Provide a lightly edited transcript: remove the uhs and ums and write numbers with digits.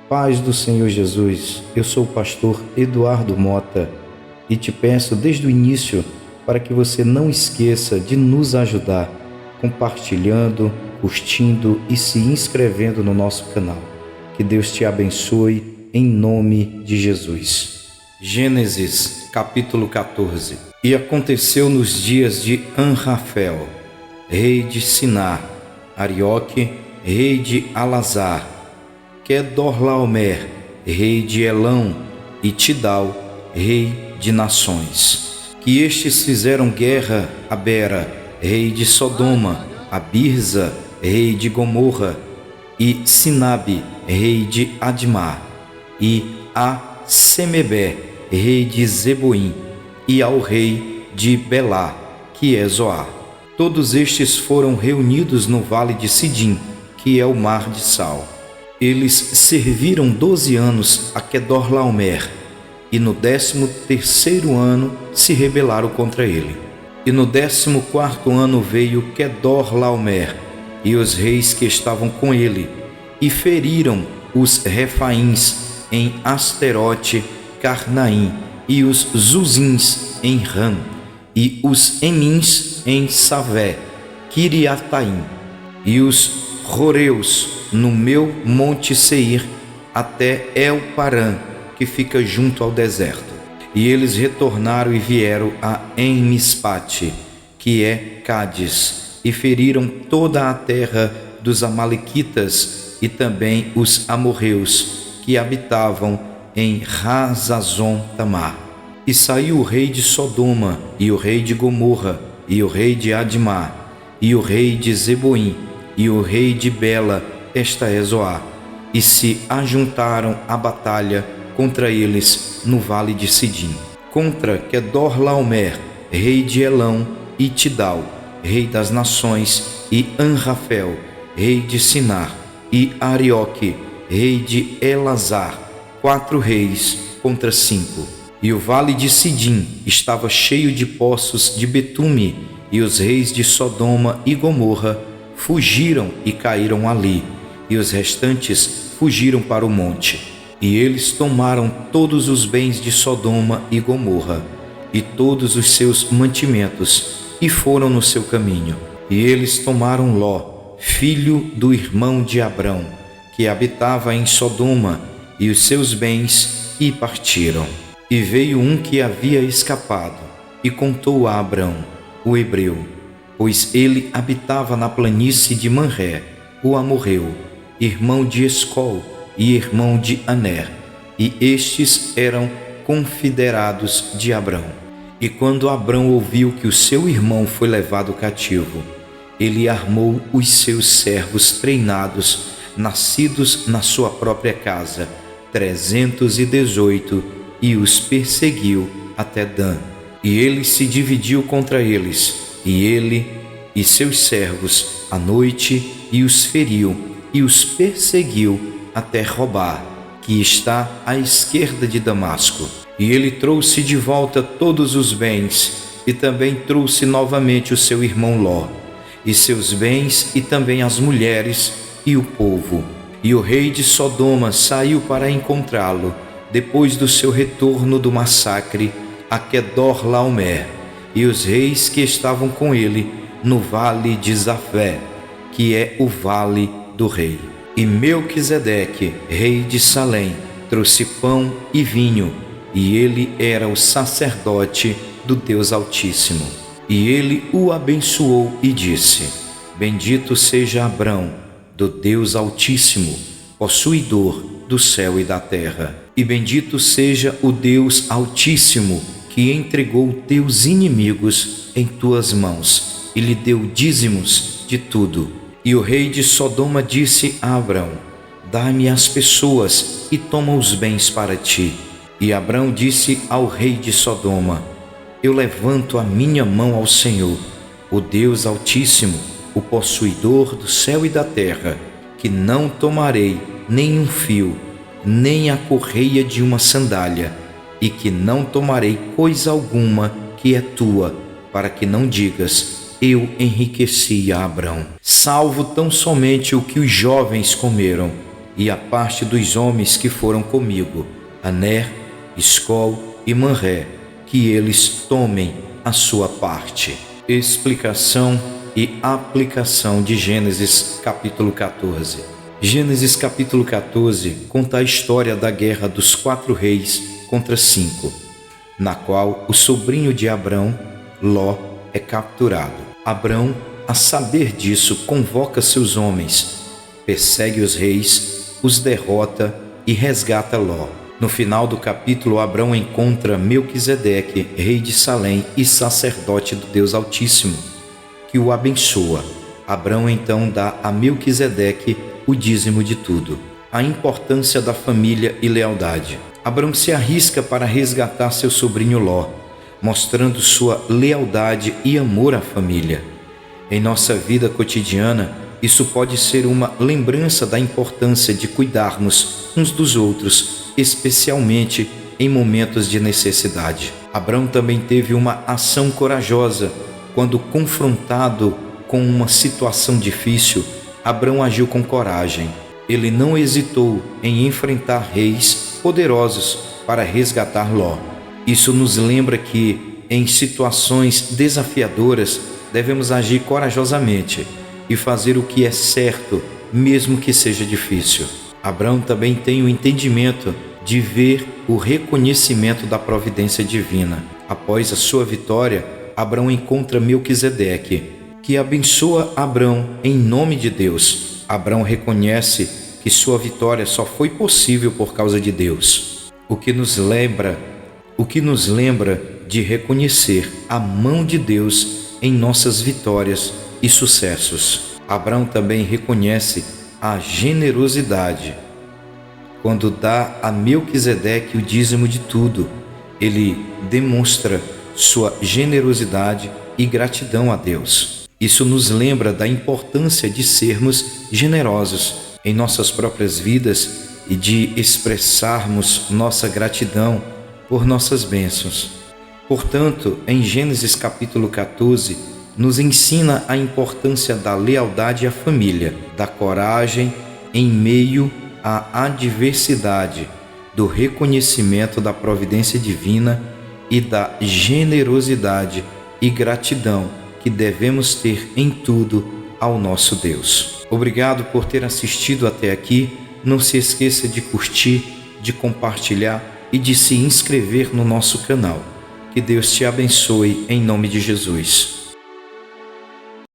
Paz do Senhor Jesus, eu sou o pastor Eduardo Mota e te peço desde o início para que você não esqueça de nos ajudar compartilhando, curtindo e se inscrevendo no nosso canal. Que Deus te abençoe em nome de Jesus. Gênesis capítulo 14. E aconteceu nos dias de Anrafel, rei de Sinar, Arioque, rei de Alazar, Quedorlaomer, rei de Elão, e Tidal, rei de nações. Que estes fizeram guerra a Bera, rei de Sodoma, a Birza, rei de Gomorra, e Sinabe, rei de Admá, e a Semebé, rei de Zeboim, e ao rei de Belá, que é Zoar. Todos estes foram reunidos no vale de Sidim, que é o mar de sal. Eles serviram 12 anos a Quedorlaomer, e no 13º ano se rebelaram contra ele. E no 14º ano veio Quedorlaomer e os reis que estavam com ele, e feriram os Refaíns em Asterote Carnaim, e os Zuzins em Ram, e os Emins em Savé, Quiriataim, e os Roreus no meu monte Seir, até El-Parã, que fica junto ao deserto. E eles retornaram e vieram a En-Mispate, que é Cádiz, e feriram toda a terra dos Amalequitas e também os amorreus, que habitavam em Razazon-Tamar. E saiu o rei de Sodoma, e o rei de Gomorra, e o rei de Admá, e o rei de Zeboim, e o rei de Bela, esta é Zoar, e se ajuntaram à batalha contra eles no vale de Sidim, contra Quedorlaomer, rei de Elão, e Tidal, rei das nações, e Anrafel, rei de Sinar, e Arioque, rei de Elazar, 4 reis contra 5. E o vale de Sidim estava cheio de poços de betume, e os reis de Sodoma e Gomorra fugiram e caíram ali, e os restantes fugiram para o monte. E eles tomaram todos os bens de Sodoma e Gomorra, e todos os seus mantimentos, e foram no seu caminho. E eles tomaram Ló, filho do irmão de Abrão, que habitava em Sodoma, e os seus bens, e partiram. E veio um que havia escapado, e contou a Abrão, o hebreu, pois ele habitava na planície de Manré, o amorreu, irmão de Escol e irmão de Aner, e estes eram confederados de Abrão. E quando Abrão ouviu que o seu irmão foi levado cativo, ele armou os seus servos treinados, nascidos na sua própria casa, 318, e os perseguiu até Dan. E ele se dividiu contra eles, e ele e seus servos à noite, e os feriu, e os perseguiu até Robá, que está à esquerda de Damasco. E ele trouxe de volta todos os bens, e também trouxe novamente o seu irmão Ló, e seus bens, e também as mulheres e o povo. E o rei de Sodoma saiu para encontrá-lo, depois do seu retorno do massacre a Quedorlaomer, e os reis que estavam com ele no vale de Zafé, que é o vale do rei. E Melquisedeque, rei de Salém, trouxe pão e vinho, e ele era o sacerdote do Deus Altíssimo. E ele o abençoou e disse: Bendito seja Abrão, do Deus Altíssimo, possuidor do céu e da terra. E bendito seja o Deus Altíssimo, que entregou teus inimigos em tuas mãos, e lhe deu dízimos de tudo. E o rei de Sodoma disse a Abrão: Dá-me as pessoas e toma os bens para ti. E Abrão disse ao rei de Sodoma: Eu levanto a minha mão ao Senhor, o Deus Altíssimo, o possuidor do céu e da terra, que não tomarei nem um fio, nem a correia de uma sandália, e que não tomarei coisa alguma que é tua, para que não digas: eu enriqueci a Abrão, salvo tão somente o que os jovens comeram, e a parte dos homens que foram comigo, Aner, Escol e Manré, que eles tomem a sua parte. Explicação e aplicação de Gênesis capítulo 14. Gênesis capítulo 14 conta a história da guerra dos 4 reis contra 5, na qual o sobrinho de Abrão, Ló, é capturado. Abrão, a saber disso, convoca seus homens, persegue os reis, os derrota e resgata Ló. No final do capítulo, Abrão encontra Melquisedeque, rei de Salém e sacerdote do Deus Altíssimo, que o abençoa. Abrão então dá a Melquisedeque o dízimo de tudo. A importância da família e lealdade. Abrão se arrisca para resgatar seu sobrinho Ló, mostrando sua lealdade e amor à família. Em nossa vida cotidiana, isso pode ser uma lembrança da importância de cuidarmos uns dos outros, especialmente em momentos de necessidade. Abrão também teve uma ação corajosa. Quando confrontado com uma situação difícil, Abrão agiu com coragem. Ele não hesitou em enfrentar reis poderosos para resgatar Ló. Isso nos lembra que, em situações desafiadoras, devemos agir corajosamente e fazer o que é certo, mesmo que seja difícil. Abrão também tem o entendimento de ver o reconhecimento da providência divina. Após a sua vitória, Abrão encontra Melquisedeque, que abençoa Abrão em nome de Deus. Abrão reconhece que sua vitória só foi possível por causa de Deus, o que nos lembra de reconhecer a mão de Deus em nossas vitórias e sucessos. Abrão também reconhece a generosidade. Quando dá a Melquisedeque o dízimo de tudo, ele demonstra sua generosidade e gratidão a Deus. Isso nos lembra da importância de sermos generosos em nossas próprias vidas e de expressarmos nossa gratidão por nossas bênçãos. Portanto, em Gênesis capítulo 14, nos ensina a importância da lealdade à família, da coragem em meio à adversidade, do reconhecimento da providência divina e da generosidade e gratidão que devemos ter em tudo ao nosso Deus. Obrigado por ter assistido até aqui. Não se esqueça de curtir, de compartilhar e de se inscrever no nosso canal. Que Deus te abençoe em nome de Jesus.